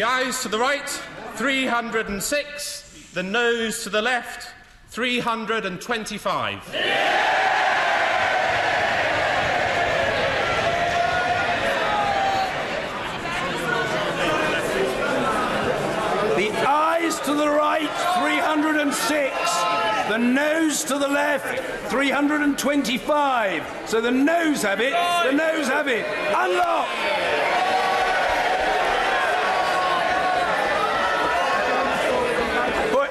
The ayes to the right, 306. The noes to the left, 325. The ayes to the right, 306. The noes to the left, 325. So the noes have it. The noes have it. Unlock!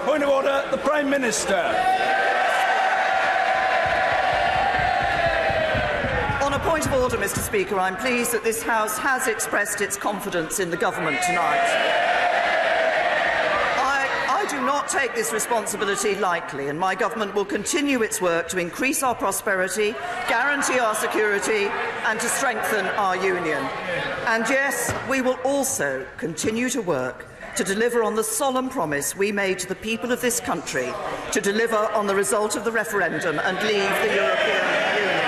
Point of order, the Prime Minister. On a point of order, Mr. Speaker, I'm pleased that this House has expressed its confidence in the government tonight. I do not take this responsibility lightly, and my government will continue its work to increase our prosperity, guarantee our security and to strengthen our union. And yes, we will also continue to work to deliver on the solemn promise we made to the people of this country to deliver on the result of the referendum and leave the European Union.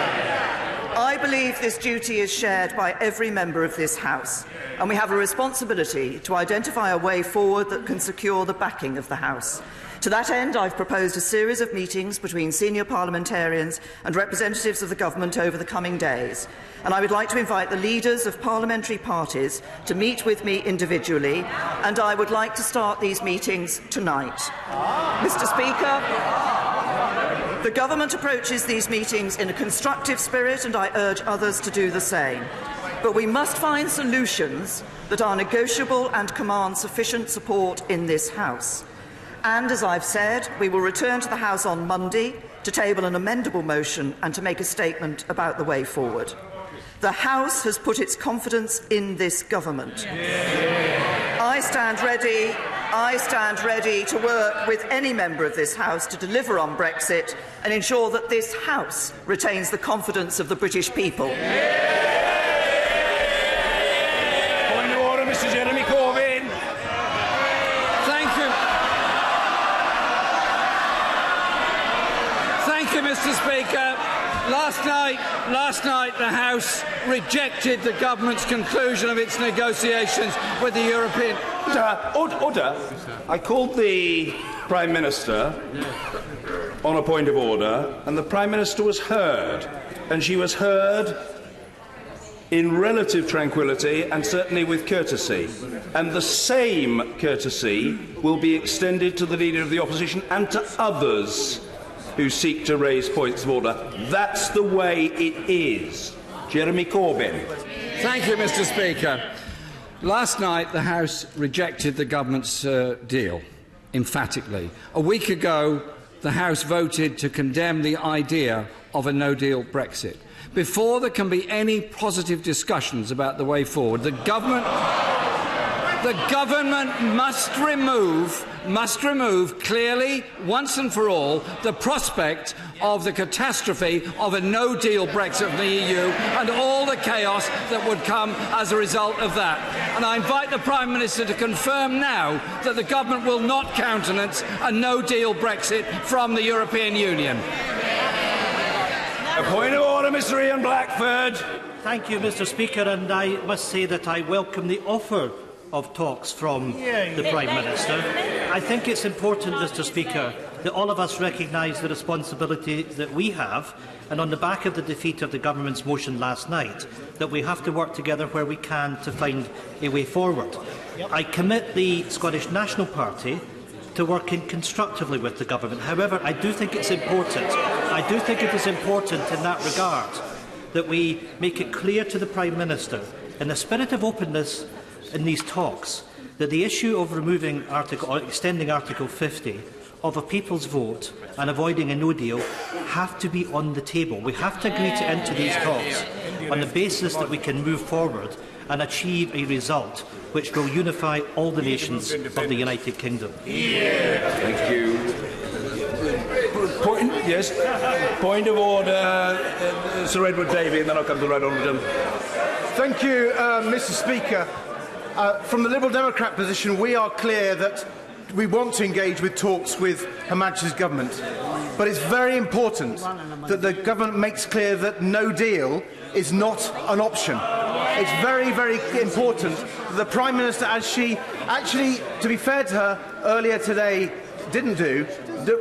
I believe this duty is shared by every member of this House, and we have a responsibility to identify a way forward that can secure the backing of the House. To that end, I've proposed a series of meetings between senior parliamentarians and representatives of the government over the coming days, and I would like to invite the leaders of parliamentary parties to meet with me individually, and I would like to start these meetings tonight. Mr. Speaker, the government approaches these meetings in a constructive spirit, and I urge others to do the same. But we must find solutions that are negotiable and command sufficient support in this House. And, as I've said, we will return to the House on Monday to table an amendable motion and to make a statement about the way forward. The House has put its confidence in this government. I stand ready to work with any member of this House to deliver on Brexit and ensure that this House retains the confidence of the British people. Point of order, Mr. Jeremy Corbyn. Thank you. Thank you, Mr. Speaker. Last night the House rejected the government's conclusion of its negotiations with the European... Order. I called the Prime Minister on a point of order, and the Prime Minister was heard. And she was heard in relative tranquillity and certainly with courtesy. And the same courtesy will be extended to the Leader of the Opposition and to others who seek to raise points of order. That's the way it is. Jeremy Corbyn. Thank you, Mr. Speaker. Last night, the House rejected the government's deal, emphatically. A week ago, the House voted to condemn the idea of a no-deal Brexit. Before there can be any positive discussions about the way forward, the government must remove clearly, once and for all, the prospect of the catastrophe of a no-deal Brexit from the EU and all the chaos that would come as a result of that. And I invite the Prime Minister to confirm now that the government will not countenance a no-deal Brexit from the European Union. A point of order, Mr. Ian Blackford. Thank you, Mr. Speaker, and I must say that I welcome the offer of talks from the Prime Minister. I think it's important, Mr. Speaker, that all of us recognise the responsibility that we have, and on the back of the defeat of the government's motion last night, that we have to work together where we can to find a way forward. I commit the Scottish National Party to working constructively with the government. However, I do think it's important. I do think it is important in that regard that we make it clear to the Prime Minister, in the spirit of openness in these talks, that the issue of extending Article 50 of a people's vote and avoiding a no deal have to be on the table. We have to agree to enter these talks on the basis that we can move forward and achieve a result which will unify all the nations of the United Kingdom. Thank you. Point of order, Sir Edward Davey, and then I'll come to the right honourable gentleman. Thank you, Mr. Speaker. From the Liberal Democrat position, we are clear that we want to engage with talks with Her Majesty's government, but it's very important that the government makes clear that no deal is not an option. it's very, very important that the Prime Minister, as she actually, to be fair to her, earlier today didn't do,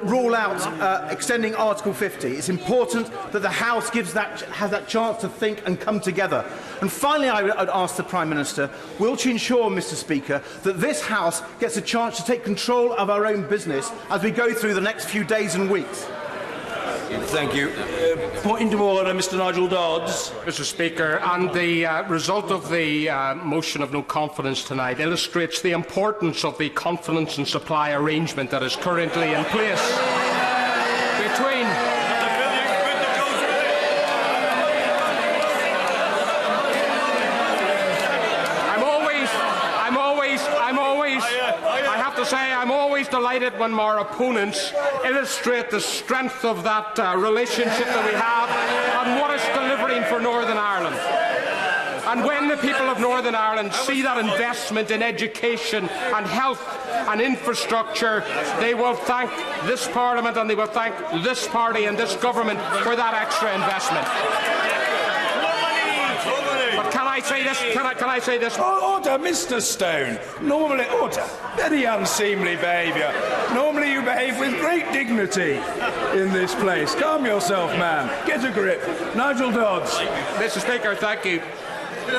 rule out extending Article 50. It's important that the House has that chance to think and come together. And finally, I would ask the Prime Minister, will she ensure, Mr. Speaker, that this House gets a chance to take control of our own business as we go through the next few days and weeks? Thank you. Point of order, Mr. Nigel Dodds. Mr. Speaker, and the result of the motion of no confidence tonight illustrates the importance of the confidence and supply arrangement that is currently in place between I'm always delighted when our opponents illustrate the strength of that relationship that we have and what it's delivering for Northern Ireland. And when the people of Northern Ireland see that investment in education and health and infrastructure, they will thank this Parliament and they will thank this party and this government for that extra investment. But can I say this? Can I say this? Order, Mr. Stone. Normally, order. Very unseemly behaviour. Normally you behave with great dignity in this place. Calm yourself, man. Get a grip. Nigel Dodds. Mr. Speaker, thank you.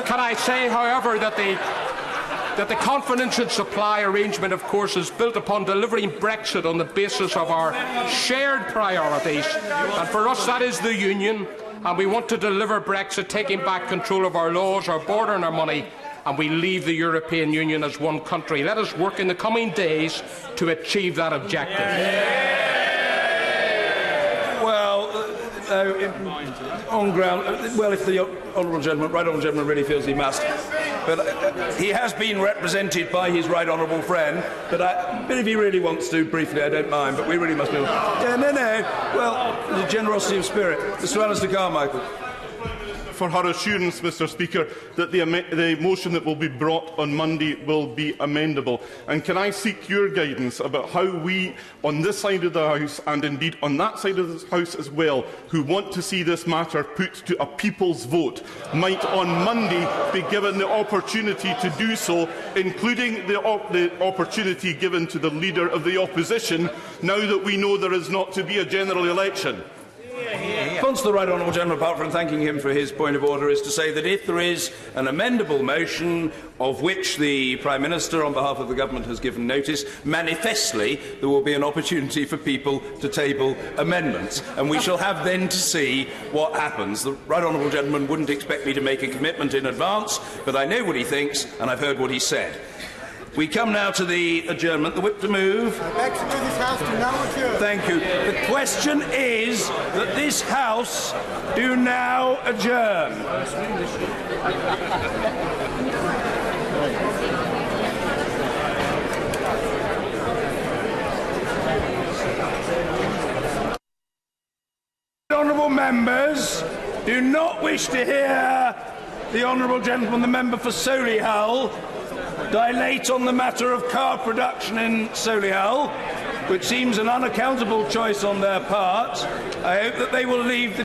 Can I say, however, that the confidence and supply arrangement, of course, is built upon delivering Brexit on the basis of our shared priorities. And for us, that is the Union. And we want to deliver Brexit, taking back control of our laws, our border and our money, and we leave the European Union as one country. Let us work in the coming days to achieve that objective. Well, on ground, well, if the right honourable gentleman really feels he must. But he has been represented by his right honourable friend. But if he really wants to, briefly, I don't mind. But we really must be. Yeah, no. Well, the generosity of spirit. Mr. Alistair Carmichael. For her assurance, Mr. Speaker, that the motion that will be brought on Monday will be amendable. And can I seek your guidance about how we, on this side of the House, and indeed on that side of the House as well, who want to see this matter put to a people's vote, might on Monday be given the opportunity to do so, including the opportunity given to the Leader of the Opposition, now that we know there is not to be a general election? Response to the right honourable gentleman, apart from thanking him for his point of order, is to say that if there is an amendable motion of which the Prime Minister on behalf of the government has given notice, manifestly there will be an opportunity for people to table amendments, and we shall have then to see what happens. The right honourable gentleman wouldn't expect me to make a commitment in advance, but I know what he thinks and I've heard what he said. We come now to the adjournment. The whip to move. I beg to move this House to now adjourn. Thank you. The question is that this House do now adjourn. Honourable members do not wish to hear the honourable gentleman, the member for Solihull, dilate on the matter of car production in Solihull, which seems an unaccountable choice on their part. I hope that they will leave the